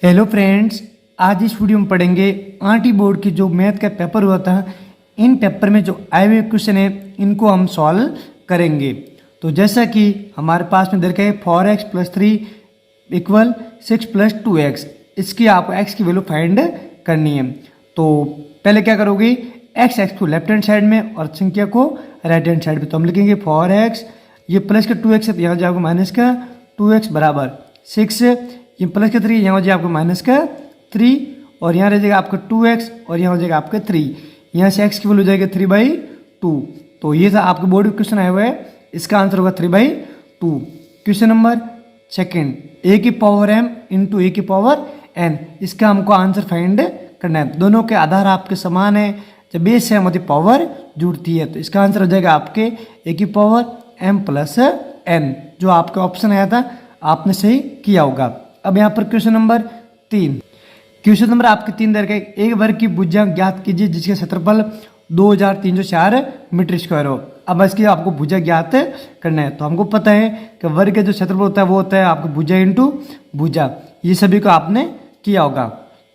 Hello friends, आज इस video में पढ़ेंगे आरटी बोर्ड की जो मैथ का पेपर हुआ था। इन पेपर में जो आए हुए क्वेश्चन है इनको हम सॉल्व करेंगे। तो जैसा कि हमारे पास में दे रखा है 4x + 3 = 6 + 2x। इसकी आपको x की वैल्यू फाइंड करनी है। तो पहले क्या करोगे, x को लेफ्ट हैंड साइड में और संख्या को राइट हैंड साइड पे। तो हम लिखेंगे 4x, ये प्लस का 2x है तो यहाँ जाओगे माइनस का 2x बराबर 6, ये प्लस का 3 यहाँ हो जाएगा आपको माइनस का 3, और यहाँ रह जाएगा आपका 2x और यहाँ हो जाएगा आपका 3। यहाँ से x की वैल्यू हो जाएगी 3/2। तो ये था आपके बोर्ड में क्वेश्चन आया हुआ है, इसका आंसर होगा 3/2। Question number second, a⁴m × a⁴n, इसका हमको आंसर फाइंड करना है। दोनों के आधार आपके समान है, जब बेस सेम होती पावर जुड़ती है तो इसका आंसर हो जाएगा आपके a⁴m + n, जो आपका ऑप्शन आया था आपने सही किया होगा। अब यहाँ पर क्वेश्चन नंबर 3, क्वेश्चन नंबर आपके 3 दर का एक वर्ग की भुजा ज्ञात कीजिए जिसके क्षेत्रफल 2304 मीटर स्क्वायर हो। अब इसकी आपको भुजा ज्ञात करना है। तो हमको पता है कि वर्ग का जो क्षेत्रफल होता है वो होता है आपको भुजा इंटू भुजा, ये सभी को आपने किया होगा।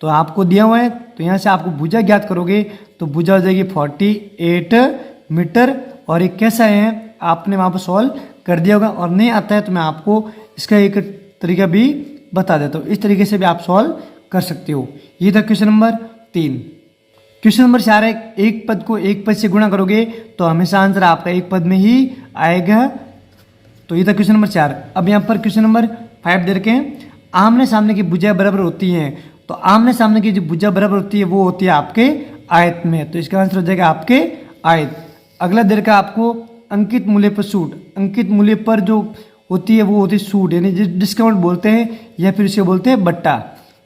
तो आपको दिया हुआ है तो यहाँ से आपको भुजा ज्ञात करोगे तो भुजा हो जाएगी 48 मीटर। और ये कैसा है आपने वहाँ पर सॉल्व कर दिया होगा, और नहीं आता है तो मैं आपको इसका एक तरीका भी बता देता हूँ। इस तरीके से भी आप सॉल्व कर सकते हो। ये था क्वेश्चन नंबर 3। क्वेश्चन नंबर 4 है, एक पद को एक पद से गुणा करोगे तो हमेशा आंसर आपका एक पद में ही आएगा। तो ये था क्वेश्चन नंबर 4। अब यहाँ पर क्वेश्चन नंबर 5 दे रखे हैं, आमने सामने की भुजा बराबर होती हैं। तो आमने सामने की जो भुजा बराबर होती है वो होती है आपके आयत में, तो इसका आंसर हो जाएगा आपके आयत। अगला दे रखा आपको अंकित मूल्य पर सूट। अंकित मूल्य पर जो होती है वो होती है सूट, यानी डिस्काउंट बोलते हैं या फिर इसे बोलते हैं बट्टा।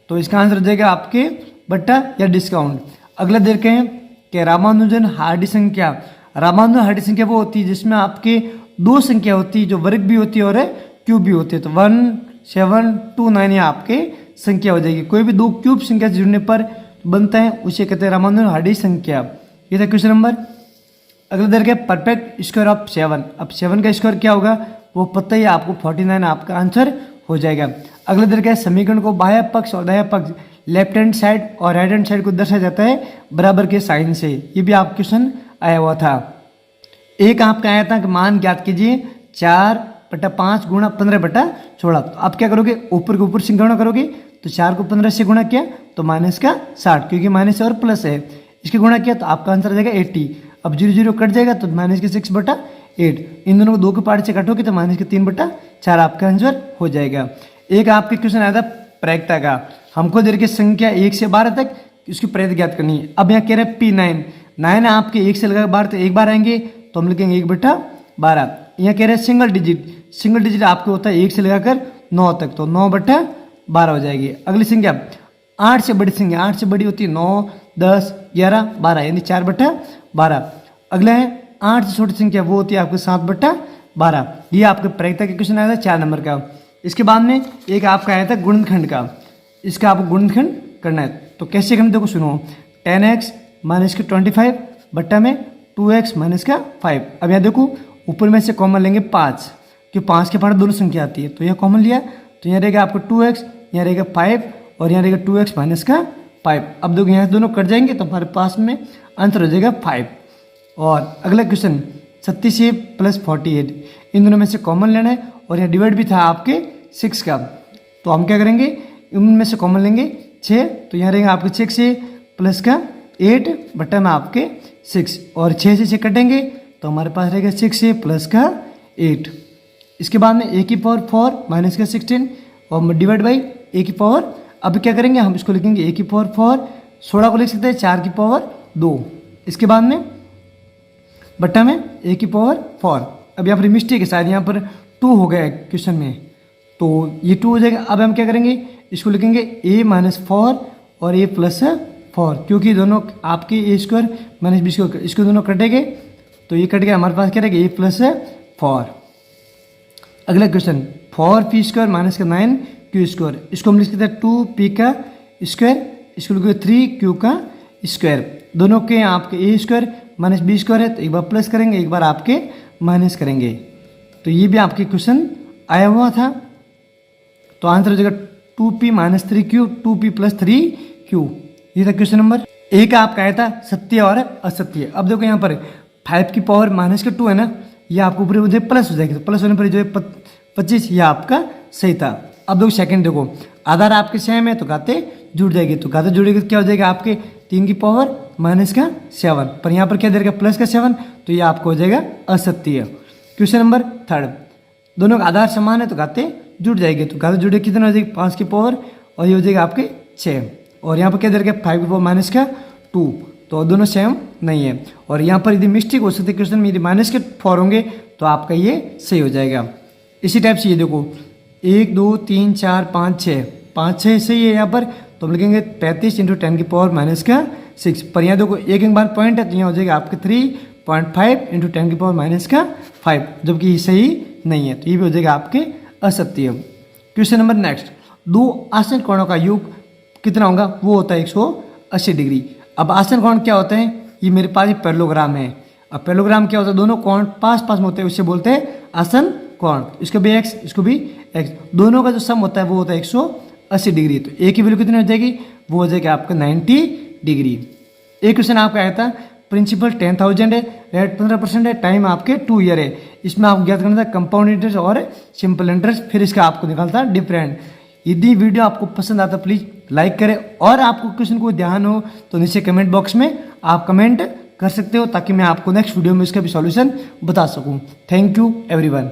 तो इसका आंसर हो जाएगा आपके बट्टा या डिस्काउंट। अगला दे रखे हैं कि रामानुजन हार्डी संख्या। रामानुजन हार्डी संख्या वो होती है जिसमें आपके दो संख्या होती है, जो वर्ग भी होती है और क्यूब भी होती है। तो 1729 ये आपके संख्या हो जाएगी। कोई भी दो क्यूब संख्या से जुड़ने पर बनता है उसे कहते हैं रामानुजन हार्डी संख्या। ये था क्वेश्चन नंबर। अगला दे रखे परफेक्ट स्क्वायर ऑफ 7। अब 7 का स्क्वायर क्या होगा वो पता ही आपको 49 आपका आंसर हो जाएगा। अगला दे रखा है समीकरण को बाह्य पक्ष और दाह्य पक्ष, लेफ्ट हैंड साइड और राइट हैंड साइड को दर्शाया जाता है बराबर के साइन से। ये भी आप क्वेश्चन आया हुआ था। एक आपका आया था कि मान ज्ञात कीजिए 4/5 × 15/16। तो आप क्या करोगे, ऊपर के ऊपर से गुणा करोगे। तो 4 को 15 से गुणा किया तो -60, क्योंकि माइनस और प्लस है। इसके गुणा किया तो आपका आंसर आ जाएगा 80। अब 0 कट जाएगा तो -6/8। इन दोनों को 2 के पार्ट से कटोगे तो -3/4 आपका आंसर हो जाएगा। एक आपके क्वेश्चन आया था प्रायिकता का। हमको दे रखी संख्या 1 से 12 तक इसकी प्रायिकता ज्ञात करनी है। अब यहाँ कह रहे हैं P9, 9 आपके 1 से लगा 12 तो एक बार आएंगे तो हम लिखेंगे 1/12। यहाँ कह रहे हैं सिंगल डिजिट आपके होता है 1 से लगाकर 9 तक, तो 9/12 हो जाएगी। अगली संख्या 8 से बड़ी संख्या, 8 से बड़ी होती है 9, 10, 11, 12, यानी 4/12। अगला है 8 से छोटी संख्या वो होती है आपको 7/12। ये आपके प्रायिकता का क्वेश्चन आया था 4 नंबर का। इसके बाद में एक आपका आया था गुणनखंड का। इसका आपको गुणनखंड करना है। तो कैसे करना देखो सुनो, 10x - 25 बट्टा में 2x - 5। अब यहाँ देखो ऊपर में से कॉमन लेंगे 5, क्योंकि 5 के पास दोनों संख्या आती है। तो यह कॉमन लिया तो यहाँ रहेगा आपको 2x, यहाँ रहेगा 5 और यहाँ रहेगा 2x - 5। अब देखो यहाँ दोनों कट जाएंगे तो हमारे पास में आंसर हो जाएगा 5। और अगला क्वेश्चन 37 + 48, इन दोनों में से कॉमन लेना है और यहाँ डिवाइड भी था आपके 6 का। तो हम क्या करेंगे, इनमें से कॉमन लेंगे 6, तो यहाँ रहेगा आपके 6 से प्लस का 8 बट्टा में आपके 6, और 6 से 6 कटेंगे तो हमारे पास रहेगा 6 से प्लस का 8। इसके बाद में a⁴ - 16 और डिवाइड बाई a⁴। अब क्या करेंगे, हम इसको लिखेंगे a⁴, 16 को लिख सकते हैं 4⁴2। इसके बाद में बट्टा में a⁴। अब यहाँ पर मिस्टेक है, शायद यहाँ पर 2 हो गया है क्वेश्चन में, तो ये 2 हो जाएगा। अब हम क्या करेंगे, इसको लिखेंगे a - 4 और a + 4, क्योंकि दोनों आपके a² - b², इसको दोनों कटेंगे तो ये कट गया, हमारे पास क्या रहेगा a + 4। अगला क्वेश्चन 4p² - 9q², इसको हम लिख सकते हैं 2p², इसको लिखोगे 3q²। दोनों के आपके a² - b² है, तो एक बार प्लस करेंगे एक बार आपके माइनस करेंगे। तो ये भी आपके क्वेश्चन आया हुआ था। तो आंसर हो जाएगा 2p minus 3q 2p plus 3q। ये था क्वेश्चन नंबर। एक आपका आया था सत्य और असत्य। अब देखो यहाँ पर 5 की पावर माइनस का 2 है ना, ये आपको ऊपर मुझे प्लस हो जाएगी, तो प्लस होने पर जो है 25, ये आपका सही था। अब देखो सेकंड, देखो आधार आपके सेम है तो घाते जुड़ जाएगी, तो घाते जुड़ेगी तो क्या हो जाएगा आपके 3 की पावर माइनस का 7, पर यहाँ पर क्या दे रखा प्लस का 7, तो ये आपको हो जाएगा असत्य। क्वेश्चन नंबर थर्ड, दोनों का आधार समान है तो घाते जुड़ जाएंगे, तो घाते जुड़े कितना हो जाएगी 5 की पावर और ये हो जाएगा आपके 6, और यहाँ पर क्या दे रखा 5 की पावर माइनस का 2, तो दोनों सेम नहीं है। और यहाँ पर यदि मिस्टेक हो सकती है क्वेश्चन में, यदि माइनस के 4 होंगे तो आपका ये सही हो जाएगा। इसी टाइप से ये देखो 1 2 3 4 5 6, 5 6 सही है यहाँ पर, तो हम लिखेंगे 35 इंटू 10 की पावर माइनस का 6, पर यहाँ देखो एक बार पॉइंट है तो यहाँ हो जाएगा आपके 3.5 इंटू 10 की पावर माइनस का 5, जबकि ये सही नहीं है, तो ये भी हो जाएगा आपके असत्य। क्वेश्चन नंबर नेक्स्ट, दो आसन कोणों का योग कितना होगा, वो होता है 180 डिग्री। अब आसन कोण क्या होते हैं, ये मेरे पास पैरेललोग्राम है। अब पैरेललोग्राम क्या होता है, दोनों कोण पास पास में होते हैं, उससे बोलते हैं आसन कोण। इसको भी x, इसको भी x, दोनों का जो सम होता है वो होता है 180 डिग्री। तो एक की वैल्यू कितनी हो जाएगी, वो हो जाएगी आपका 90 डिग्री। एक क्वेश्चन आपका आया था, प्रिंसिपल 10,000 है, रेट 15% है, टाइम आपके 2 ईयर है। इसमें आपको ज्ञात करना था कंपाउंड इंटरेस्ट और सिंपल इंटरेस्ट, फिर इसका आपको निकालता डिफरेंट। यदि वीडियो आपको पसंद आता प्लीज़ लाइक करें, और आपको क्वेश्चन को ध्यान हो तो नीचे कमेंट बॉक्स में आप कमेंट कर सकते हो, ताकि मैं आपको नेक्स्ट वीडियो में इसका भी सॉल्यूशन बता सकूं। Thank you everyone.